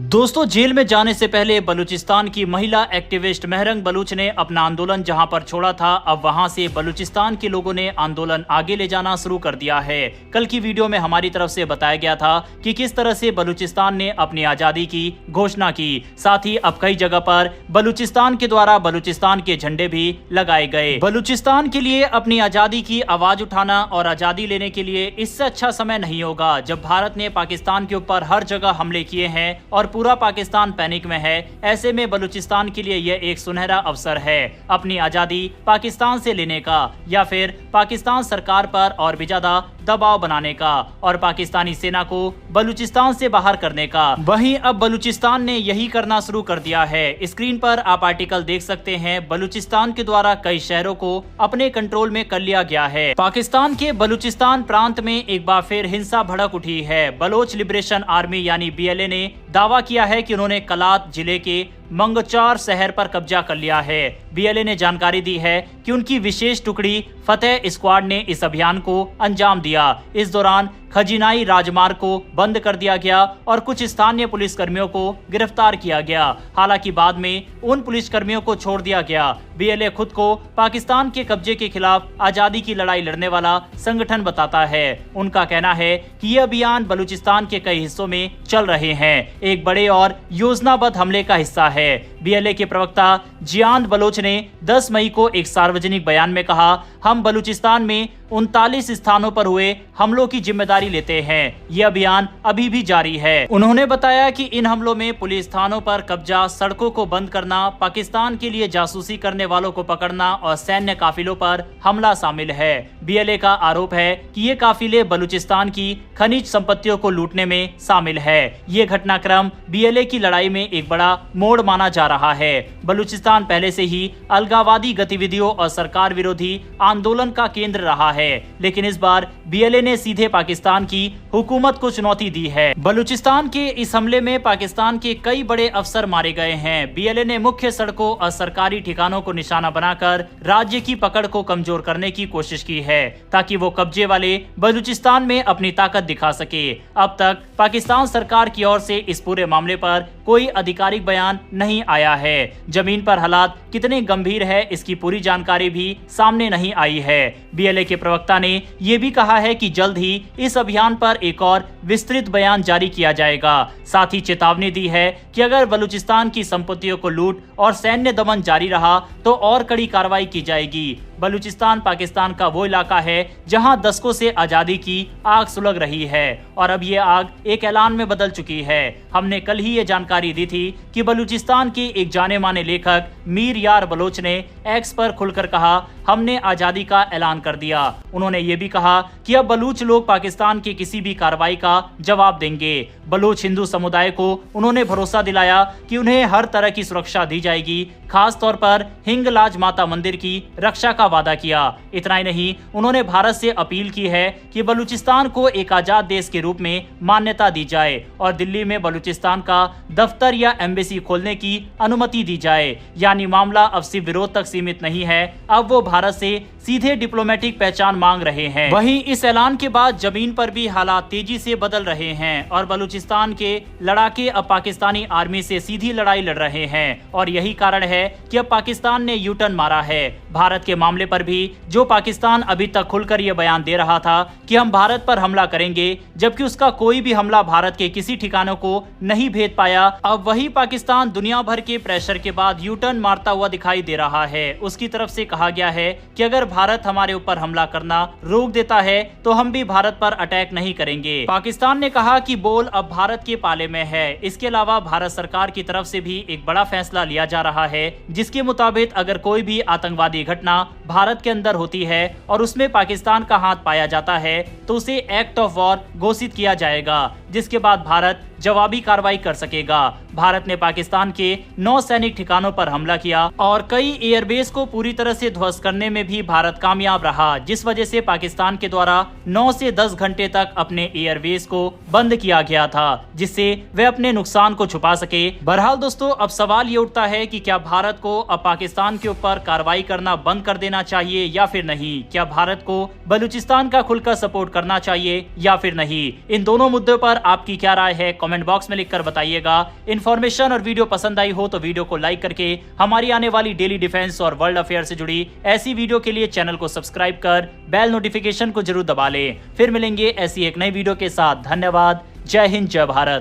दोस्तों, जेल में जाने से पहले बलूचिस्तान की महिला एक्टिविस्ट महरंग बलूच ने अपना आंदोलन जहां पर छोड़ा था, अब वहां से बलूचिस्तान के लोगों ने आंदोलन आगे ले जाना शुरू कर दिया है। कल की वीडियो में हमारी तरफ से बताया गया था कि किस तरह से बलूचिस्तान ने अपनी आजादी की घोषणा की। साथ ही अब कई जगह पर बलूचिस्तान के द्वारा बलूचिस्तान के झंडे भी लगाए गए। बलूचिस्तान के लिए अपनी आजादी की आवाज उठाना और आजादी लेने के लिए इससे अच्छा समय नहीं होगा जब भारत ने पाकिस्तान के ऊपर हर जगह हमले किए हैं और पूरा पाकिस्तान पैनिक में है। ऐसे में बलूचिस्तान के लिए यह एक सुनहरा अवसर है अपनी आजादी पाकिस्तान से लेने का, या फिर पाकिस्तान सरकार पर और भी ज्यादा दबाव बनाने का और पाकिस्तानी सेना को बलूचिस्तान से बाहर करने का। वहीं अब बलूचिस्तान ने यही करना शुरू कर दिया है। स्क्रीन पर आप आर्टिकल देख सकते हैं। बलूचिस्तान के द्वारा कई शहरों को अपने कंट्रोल में कर लिया गया है। पाकिस्तान के बलूचिस्तान प्रांत में एक बार फिर हिंसा भड़क उठी है। बलोच लिबरेशन आर्मी यानी BLA ने दावा किया है कि उन्होंने कलात जिले के मंगचार शहर पर कब्जा कर लिया है। BLA ने जानकारी दी है कि उनकी विशेष टुकड़ी फतेह स्क्वाड ने इस अभियान को अंजाम दिया। इस दौरान खजिनाई राजमार्ग को बंद कर दिया गया और कुछ स्थानीय पुलिसकर्मियों को गिरफ्तार किया गया। हालांकि बाद में उन पुलिसकर्मियों को छोड़ दिया गया। BLA खुद को पाकिस्तान के कब्जे के खिलाफ आजादी की लड़ाई लड़ने वाला संगठन बताता है। उनका कहना है कि यह अभियान बलूचिस्तान के कई हिस्सों में चल रहे हैं, एक बड़े और योजनाबद्ध हमले का हिस्सा है। BLA के प्रवक्ता जियान बलोच ने 10 मई को एक सार्वजनिक बयान में कहा, हम बलूचिस्तान में 39 स्थानों पर हुए हमलों की जिम्मेदारी लेते हैं। यह अभियान अभी भी जारी है। उन्होंने बताया कि इन हमलों में पुलिस थानों पर कब्जा, सड़कों को बंद करना, पाकिस्तान के लिए जासूसी करने वालों को पकड़ना और सैन्य काफिलों पर हमला शामिल है। BLA का आरोप है कि ये काफिले बलूचिस्तान की खनिज संपत्तियों को लूटने में शामिल है। ये घटनाक्रम BLA की लड़ाई में एक बड़ा मोड़ माना जा रहा है। बलूचिस्तान पहले से ही अलगाववादी गतिविधियों और सरकार विरोधी आंदोलन का केंद्र रहा है, लेकिन इस बार BLA ने सीधे पाकिस्तान की हुकूमत को चुनौती दी है। बलूचिस्तान के इस हमले में पाकिस्तान के कई बड़े अफसर मारे गए हैं। BLA ने मुख्य सड़कों और सरकारी ठिकानों को निशाना बनाकर राज्य की पकड़ को कमजोर करने की कोशिश की है, ताकि वो कब्जे वाले बलूचिस्तान में अपनी ताकत दिखा सके। अब तक पाकिस्तान सरकार की ओर से इस पूरे मामले पर कोई आधिकारिक बयान नहीं आया है। जमीन पर हालात कितने गंभीर है, इसकी पूरी जानकारी भी सामने नहीं आई है। BLA के प्रवक्ता ने यह भी कहा है कि जल्द ही इस अभियान पर एक और विस्तृत बयान जारी किया जाएगा। साथ ही चेतावनी दी है कि अगर बलूचिस्तान की संपत्तियों को लूट और सैन्य दमन जारी रहा तो और कड़ी कार्रवाई की जाएगी। बलूचिस्तान पाकिस्तान का वो इलाका है जहां दशकों से आजादी की आग सुलग रही है और अब ये आग एक ऐलान में बदल चुकी है। हमने कल ही ये जानकारी दी थी कि बलूचिस्तान के एक जाने माने लेखक मीर यार बलोच ने X पर खुलकर कहा, हमने आजादी का ऐलान कर दिया। उन्होंने ये भी कहा कि अब बलूच लोग पाकिस्तान की किसी भी कार्रवाई का जवाब देंगे। बलूच हिंदू समुदाय को उन्होंने भरोसा दिलाया कि उन्हें हर तरह की सुरक्षा दी जाएगी, खास तौर पर हिंगलाज माता मंदिर की रक्षा का वादा किया। इतना ही नहीं, उन्होंने भारत से अपील की है कि बलूचिस्तान को एक आजाद देश के रूप में मान्यता दी जाए और दिल्ली में बलूचिस्तान का दफ्तर या एम्बेसी खोलने की अनुमति दी जाए। यानी मामला अब सिर्फ विरोध तक सीमित नहीं है, अब वो भारत से सीधे डिप्लोमेटिक पहचान मांग रहे हैं। वहीं इस ऐलान के बाद जमीन पर भी हालात तेजी से बदल रहे हैं और बलूचिस्तान के लड़ाके अब पाकिस्तानी आर्मी से सीधी लड़ाई लड़ रहे हैं और यही कारण है कि अब पाकिस्तान ने यू टर्न मारा है। भारत के मामले पर भी जो पाकिस्तान अभी तक खुलकर यह बयान दे रहा था कि हम भारत पर हमला करेंगे, जबकि उसका कोई भी हमला भारत के किसी ठिकानों को नहीं भेद पाया, अब वही पाकिस्तान दुनिया भर के प्रेशर के बाद यू टर्न मारता हुआ दिखाई दे रहा है। उसकी तरफ से कहा गया है कि अगर भारत हमारे ऊपर हमला करना रोक देता है तो हम भी भारत पर अटैक नहीं करेंगे। पाकिस्तान ने कहा कि बोल अब भारत के पाले में है। इसके अलावा भारत सरकार की तरफ से भी एक बड़ा फैसला लिया जा रहा है, जिसके मुताबिक अगर कोई भी आतंकवादी घटना भारत के अंदर होती है और उसमें पाकिस्तान का हाथ पाया जाता है तो उसे एक्ट ऑफ वॉर घोषित किया जाएगा, जिसके बाद भारत जवाबी कार्रवाई कर सकेगा। भारत ने पाकिस्तान के 9 सैनिक ठिकानों पर हमला किया और कई एयरबेस को पूरी तरह से ध्वस्त करने में भी भारत कामयाब रहा, जिस वजह से पाकिस्तान के द्वारा 9 से 10 घंटे तक अपने एयरबेस को बंद किया गया था, जिससे वे अपने नुकसान को छुपा सके। बहरहाल दोस्तों, अब सवाल ये उठता है कि क्या भारत को अब पाकिस्तान के ऊपर कार्रवाई करना बंद कर देना चाहिए या फिर नहीं? क्या भारत को बलूचिस्तान का खुलकर सपोर्ट करना चाहिए या फिर नहीं? इन दोनों मुद्दों पर आपकी क्या राय है? कमेंट बॉक्स में लिखकर बताइएगा। इन्फॉर्मेशन और वीडियो पसंद आई हो तो वीडियो को लाइक करके हमारी आने वाली डेली डिफेंस और वर्ल्ड अफेयर से जुड़ी ऐसी वीडियो के लिए चैनल को सब्सक्राइब कर बेल नोटिफिकेशन को जरूर दबा लें। फिर मिलेंगे ऐसी एक नई वीडियो के साथ। धन्यवाद। जय हिंद, जय भारत।